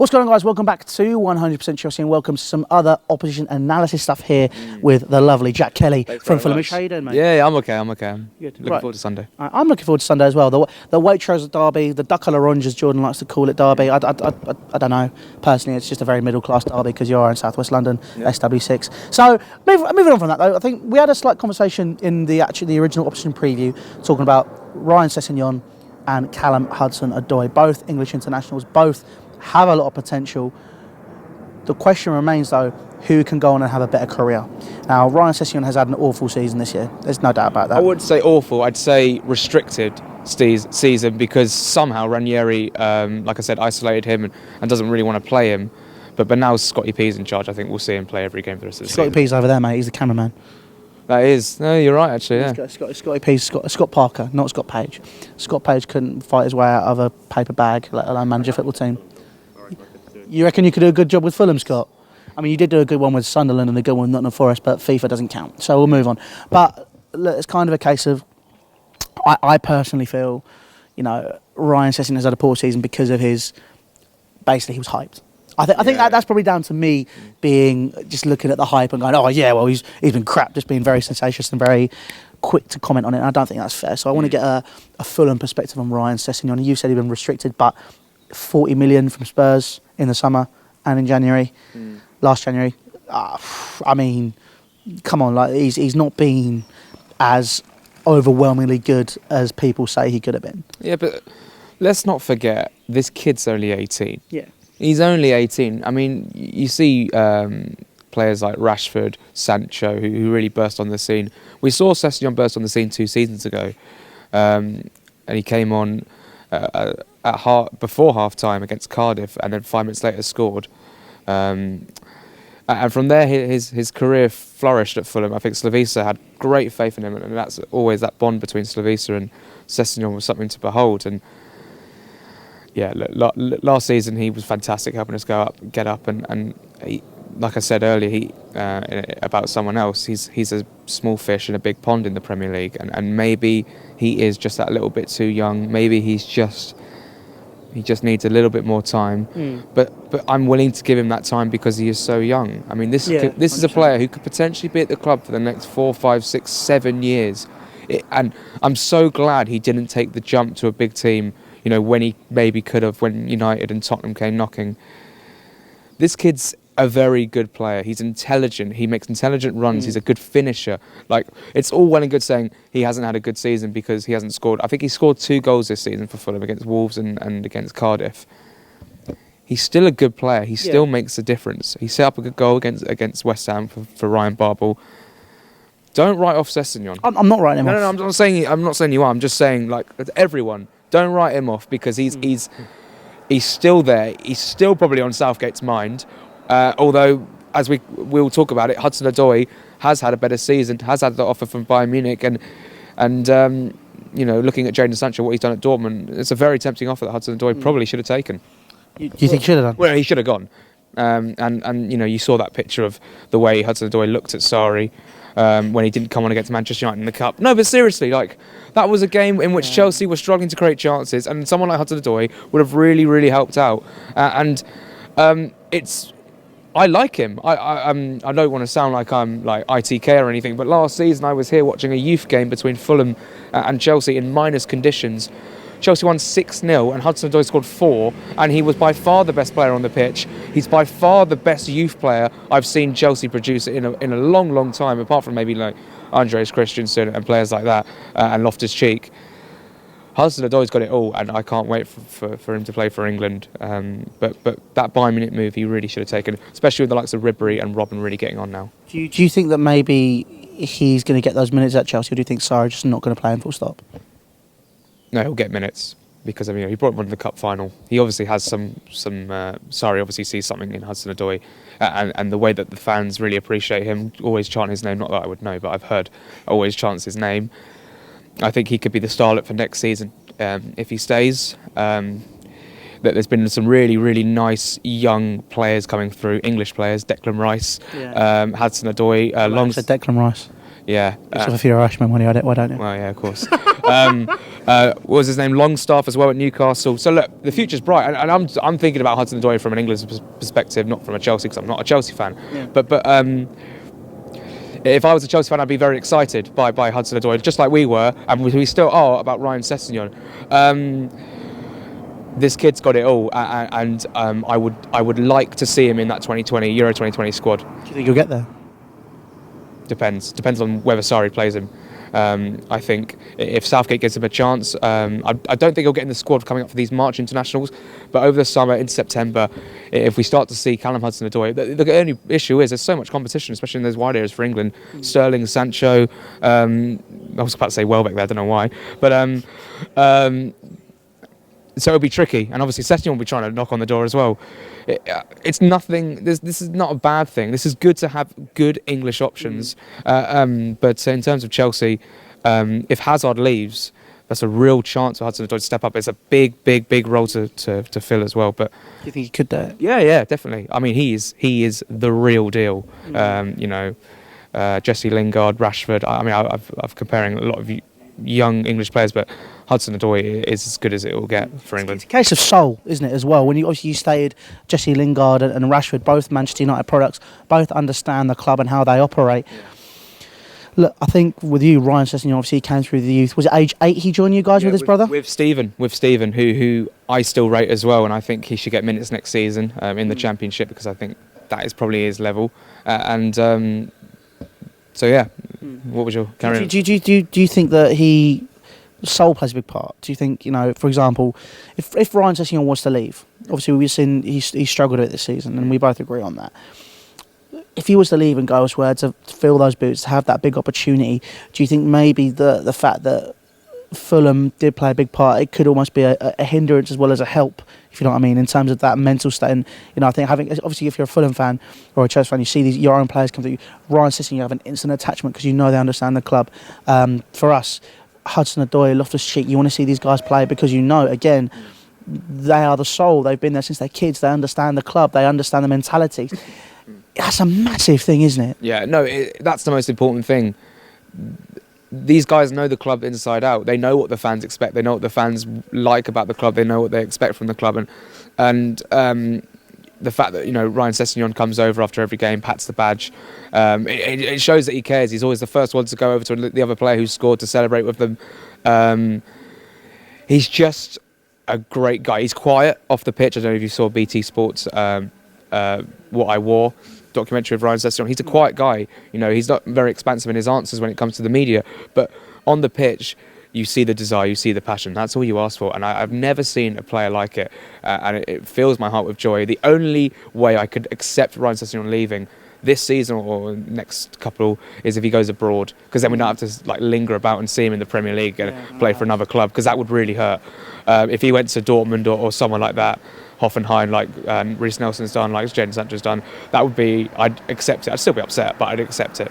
What's going on, guys? Welcome back to 100% Chelsea and welcome to some other opposition analysis stuff here with the lovely Jack Kelly from Fulham. How you doing, mate? Yeah, I'm okay. Good. Looking forward to Sunday. I'm looking forward to Sunday as well. The Waitrose derby, the Duck à l'Orange, as Jordan likes to call it, derby. I don't know. Personally, it's just a very middle-class derby because you are in South West London, SW6. So, moving on from that, though, I think we had a slight conversation in the original opposition preview talking about Ryan Sessegnon and Callum Hudson Odoi, both English internationals, both have a lot of potential. The question remains, though, who can go on and have a better career? Now, Ryan Sessegnon has had an awful season this year. There's no doubt about that. I wouldn't say awful. I'd say restricted season because somehow Ranieri, like I said, isolated him and doesn't really want to play him. But now Scotty P's in charge. I think we'll see him play every game for the rest of the season. Scotty P's over there, mate. He's the cameraman. That is. No, you're right, actually, yeah. Scotty P's Scott Parker, not Scott Page. Scott Page couldn't fight his way out of a paper bag, let alone manage a football team. You reckon you could do a good job with Fulham, Scott? I mean, you did do a good one with Sunderland and a good one with Nottingham Forest, but FIFA doesn't count. So we'll move on. But look, it's kind of a case of, I personally feel, Ryan Sessegnon has had a poor season because of basically he was hyped. I think that's probably down to me being just looking at the hype and going, oh yeah, well he's been crap, just being very sensational and very quick to comment on it. And I don't think that's fair. So I want to get a Fulham perspective on Ryan Sessegnon. You said he'd been restricted, but 40 million from Spurs in the summer and in January, last January. I mean, come on, like he's not been as overwhelmingly good as people say he could have been. Yeah, but let's not forget this kid's only 18. Yeah. He's only 18. I mean, you see players like Rashford, Sancho, who really burst on the scene. We saw Sessegnon burst on the scene 2 seasons ago, and he came on before half-time against Cardiff, and then 5 minutes later scored. And from there, his career flourished at Fulham. I think Slavisa had great faith in him, and that's always that bond between Slavisa and Sessegnon was something to behold. And yeah, last season he was fantastic, helping us get up, and he, like I said earlier, about someone else, he's a small fish in a big pond in the Premier League, and maybe he is just that little bit too young. Maybe he just needs a little bit more time. But I'm willing to give him that time because he is so young. I mean, this is a player who could potentially be at the club for the next 4, 5, 6, 7 years, and I'm so glad he didn't take the jump to a big team. When he maybe could have, when United and Tottenham came knocking. This kid's a very good player. He's intelligent. He makes intelligent runs. He's a good finisher. Like, it's all well and good saying he hasn't had a good season because he hasn't scored. I think he scored 2 goals this season for Fulham against Wolves and against Cardiff. He's still a good player. He still makes a difference. He set up a good goal against West Ham for Ryan Babel. Don't write off Sessegnon. I'm not writing him off. No, I'm not saying you are. I'm just saying, like, everyone. Don't write him off because he's still there. He's still probably on Southgate's mind. Although, as we will talk about it, Hudson Odoi has had a better season, has had the offer from Bayern Munich, and looking at Jadon Sancho, what he's done at Dortmund, it's a very tempting offer that Hudson Odoi probably should have taken. Do you think he should have done? Well, he should have gone. And you saw that picture of the way Hudson Odoi looked at Sarri. When he didn't come on against Manchester United in the Cup. No, but seriously, that was a game in which Chelsea were struggling to create chances, and someone like Hudson Odoi would have really, really helped out. I like him. I don't want to sound like I'm like ITK or anything, but last season I was here watching a youth game between Fulham and Chelsea in minus conditions. Chelsea won 6-0 and Hudson Odoi scored 4, and he was by far the best player on the pitch. He's by far the best youth player I've seen Chelsea produce in a long, long time, apart from maybe like Andreas Christensen and players like that, and Loftus-Cheek. Hudson Odoi's got it all, and I can't wait for him to play for England. But that Bayern Munich move he really should have taken, especially with the likes of Ribery and Robben really getting on now. Do you think that maybe he's going to get those minutes at Chelsea, or do you think Sarri's just not going to play him full stop? No, he'll get minutes because he brought him to the cup final. He obviously has some. Sarri obviously sees something in Hudson Odoi, and the way that the fans really appreciate him, always chant his name. Not that I would know, but I've heard always chants his name. I think he could be the starlet for next season if he stays. There's been some really, really nice young players coming through, English players, Declan Rice, Hudson Odoi. Declan Rice. Yeah. If you're Irishman, why don't you? Well, yeah, of course. What was his name? Longstaff as well at Newcastle. So look, the future's bright, and I'm thinking about Hudson Odoi from an England perspective, not from a Chelsea, because I'm not a Chelsea fan. Yeah. But if I was a Chelsea fan, I'd be very excited by Hudson Odoi, just like we were, and we still are about Ryan Sessegnon. This kid's got it all, and I would like to see him in that Euro 2020 squad. Do you think you'll get there? Depends on whether Sarri plays him. I think if Southgate gives him a chance, I don't think he'll get in the squad coming up for these March internationals, but over the summer, in September, if we start to see Callum Hudson Odoi, the only issue is there's so much competition, especially in those wide areas for England. Sterling, Sancho, I was about to say Welbeck there, I don't know why, but so it'll be tricky, and obviously Sessegnon will be trying to knock on the door as well. It's nothing. This is not a bad thing. This is good to have good English options. But in terms of Chelsea, if Hazard leaves, that's a real chance for Hudson Odoi to step up. It's a big role to fill as well. But do you think he could do it? Yeah, definitely. I mean, he is the real deal. Jesse Lingard, Rashford. I mean, I've comparing a lot of young English players, but Hudson Odoi is as good as it will get for England. It's a case of soul, isn't it, as well? When you stated Jesse Lingard and Rashford, both Manchester United products, both understand the club and how they operate. Yeah. Look, I think with you, Ryan Sessegnon, obviously he came through the youth. Was it age 8 he joined you guys with his brother? With Stephen, who I still rate as well, and I think he should get minutes next season in the Championship, because I think that is probably his level. So yeah, what was your carry on? Do you think that soul plays a big part? Do you think, for example, if Ryan Sessegnon was to leave, obviously we've seen he struggled a bit this season, and we both agree on that. If he was to leave and go elsewhere to fill those boots, to have that big opportunity, do you think maybe the fact that Fulham did play a big part, it could almost be a hindrance as well as a help, if you know what I mean, in terms of that mental state? And I think obviously if you're a Fulham fan or a Chelsea fan, you see your own players come through. Ryan Sessegnon, you have an instant attachment because they understand the club. For us, Hudson Odoi, Loftus-Cheek, you want to see these guys play because again, they are the soul. They've been there since they're kids. They understand the club. They understand the mentality. That's a massive thing, isn't it? Yeah, no, that's the most important thing. These guys know the club inside out. They know what the fans expect. They know what the fans like about the club. They know what they expect from the club. And the fact that Ryan Sessegnon comes over after every game, pats the badge, it shows that he cares. He's always the first one to go over to the other player who scored to celebrate with them. He's just a great guy. He's quiet off the pitch. I don't know if you saw BT Sports What I Wore documentary of Ryan Sessegnon. He's a quiet guy. He's not very expansive in his answers when it comes to the media, but on the pitch you see the desire, you see the passion. That's all you ask for, and I've never seen a player like it, and it fills my heart with joy. The only way I could accept Ryan Sessegnon leaving this season or next couple is if he goes abroad, because then we don't have to linger about and see him in the Premier League and play for another club, because that would really hurt. If he went to Dortmund or someone like that, Hoffenheim, like Reece Nelson's done, like Jadon Sancho's done, that would be, I'd accept it. I'd still be upset, but I'd accept it.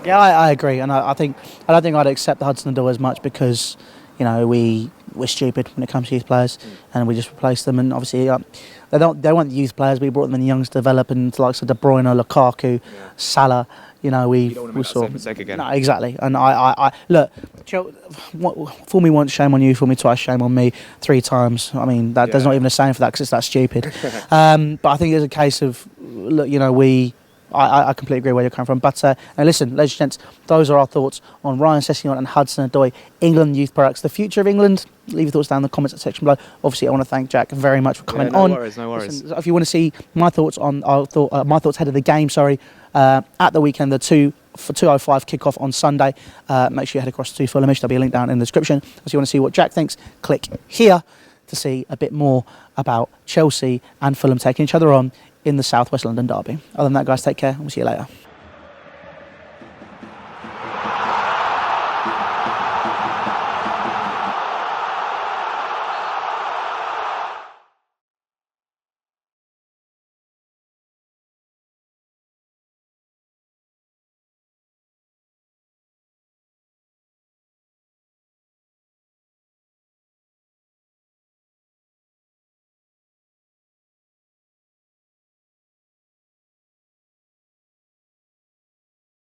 Yeah, I agree, and I don't think I'd accept the Hudson Odoi as much, because we're stupid when it comes to youth players, and we just replace them. And obviously they want the youth players. We brought them in the young to develop, and like De Bruyne, Lukaku, Salah. You don't want to make that same mistake again. No, exactly. And I look, fool me once, shame on you. Fool me twice, shame on me. 3 times. I mean, there's not even a saying for that, because it's that stupid. But I think it's a case of, look, I completely agree where you're coming from. But now listen, ladies and gents, those are our thoughts on Ryan Sessegnon and Hudson Odoi, England youth products. The future of England, leave your thoughts down in the comments section below. Obviously, I want to thank Jack very much for coming on. No worries. Listen, if you want to see my thoughts on my thoughts ahead of the game, at the weekend, the 2:05 kickoff on Sunday, make sure you head across to Fulhamish. There'll be a link down in the description. If you want to see what Jack thinks, click here to see a bit more about Chelsea and Fulham taking each other on in the South West London derby. Other than that, guys, take care, and we'll see you later.